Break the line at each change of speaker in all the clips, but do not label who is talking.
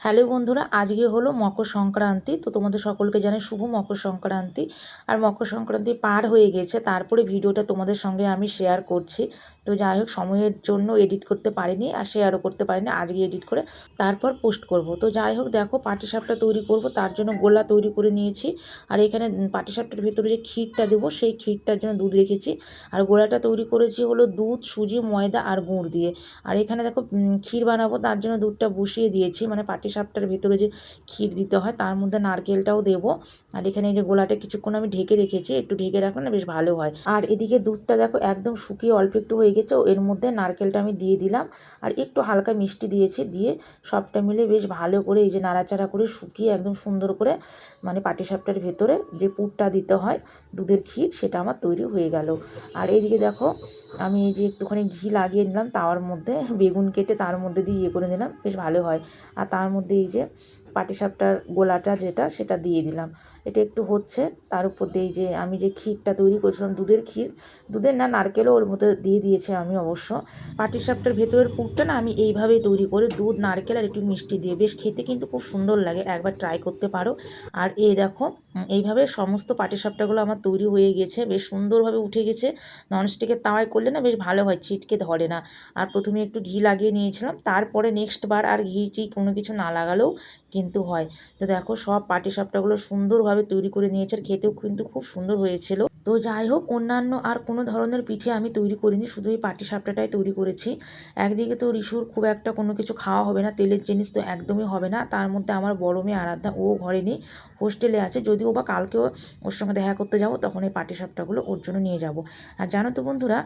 Hello বন্ধুরা, আজকে হলো মকর সংক্রান্তি। তো তোমাদের সকলকে জানাই শুভ মকর সংক্রান্তি। আর মকর সংক্রান্তি পার হয়ে গেছে, তারপরে ভিডিওটা তোমাদের সঙ্গে আমি শেয়ার করছি। তো যাই হোক, সময়ের জন্য এডিট করতে পারিনি আর শেয়ারও করতে পারিনি, আজকে এডিট করে তারপর পোস্ট করব। তো যাই হোক, দেখো পাটিসাপটা তৈরি করব, তার জন্য গোলা তৈরি করে নিয়েছি। আর এখানে পাটিসাপটার ভেতরে যে ক্ষীরটা দেবো সেই ক্ষীরটার জন্য দুধ রেখেছি। আর গোলাটা তৈরি করেছি হলো দুধ, সুজি, ময়দা আর গুড় দিয়ে। আর এখানে দেখো ক্ষীর বানাবো, তার জন্য দুধটা বসিয়ে দিয়েছি। মানে পাটিসাপটার ভেতরে যে ক্ষীর দিতে হয় তার মধ্যে নারকেলটাও দেবো। আর এখানে এই যে গোলাটা কিছুক্ষণ আমি ঢেকে রেখেছি, একটু ঢেকে রাখলে না বেশ ভালো হয়। আর এদিকে দুধটা দেখো একদম শুকিয়ে অল্প একটু হয়ে গেছে, এর মধ্যে নারকেলটা আমি দিয়ে দিলাম আর একটু হালকা মিষ্টি দিয়েছি। দিয়ে সবটা মিলে বেশ ভালো করে এই যে নাড়াচাড়া করে শুকিয়ে একদম সুন্দর করে মানে পাটিসাপটার ভেতরে যে পুরটা দিতে হয় দুধের ক্ষীর, সেটা আমার তৈরি হয়ে গেল। আর এইদিকে দেখো আমি এই যে একটুখানি ঘি লাগিয়ে নিলাম তাওয়ার মধ্যে, বেগুন কেটে তার মধ্যে দিয়ে ইয়ে করে নিলাম, বেশ ভালো হয়। আর তার মধ্যে এই যে পাটিসাপটার গোলাটা যেটা সেটা দিয়ে দিলাম। এটা একটু হচ্ছে, তার উপর দিয়ে এই যে আমি যে ক্ষীরটা তৈরি করেছিলাম দুধের ক্ষীর, দুধের না নারকেলও ওর মধ্যে দিয়ে দিয়েছি আমি অবশ্য। পাটিসাপটার ভেতরের পুরটা না আমি এইভাবেই তৈরি করি, দুধ, নারকেল আর একটু মিষ্টি দিয়ে, বেশ খেতে কিন্তু খুব সুন্দর লাগে, একবার ট্রাই করতে পারো। আর এই দেখো এইভাবে সমস্ত পাটিসাপটাগুলো আমার তৈরি হয়ে গেছে, বেশ সুন্দরভাবে উঠে গেছে। ননস্টিকের তাওয়ায় করলে না বেশ ভালো হয়, ছিটকে ধরে না। আর প্রথমে একটু ঘি লাগিয়ে নিয়েছিলাম, তারপরে নেক্সট বার আর ঘি কোনো কিছু না লাগালেও কিন্তু হয়। তো দেখো সব পাটিসাপটাগুলো সুন্দরভাবে তৈরি করে নিয়েছে, আর খেতেও কিন্তু খুব সুন্দর হয়েছিল। তো যাই হোক, অন্যান্য আর কোনো ধরনের পিঠে আমি তৈরি করিনি, শুধু এই পাটিসাপটাটাই তৈরি করেছি। একদিকে তো রিশুর খুব একটা কোনো কিছু খাওয়া হবে না, তেলের জিনিস তো একদমই হবে না। তার মধ্যে আমার বড় মেয়ে আরাধ্যা, ও ঘরে নেই, হোস্টেলে আছে। যদিও বা কালকেও ওর সঙ্গে দেখা করতে যাব, তখন এই পাটিসাপটাগুলো ওর জন্য নিয়ে যাব। আর জানো তো বন্ধুরা,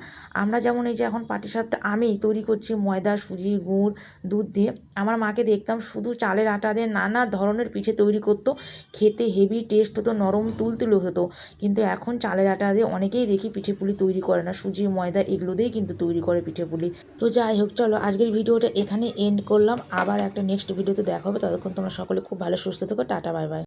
আমরা যেমন এই যে এখন পাটিসাপটা আমি তৈরি করছি ময়দা, সুজি, গুড়, দুধ দিয়ে, আমার মাকে দেখতাম শুধু চালের আটা দিয়ে নানা ধরনের পিঠে তৈরি করতো, খেতে হেভি টেস্ট হতো, নরম তুলতুলো হতো। কিন্তু এখন চালের আটা দিয়ে অনেকেই দেখি পিঠে পুলি তৈরি করে না, সুজি, ময়দা এগুলো দিয়েই কিন্তু তৈরি করে পিঠে পুলি। তো যাই হোক, চলো আজকের ভিডিওটা এখানে এন্ড করলাম, আবার একটা নেক্সট ভিডিওতে দেখা হবে। ততক্ষণ তোমরা সকলে খুব ভালো সুস্থ থেকো, টাটা, বাই বাই।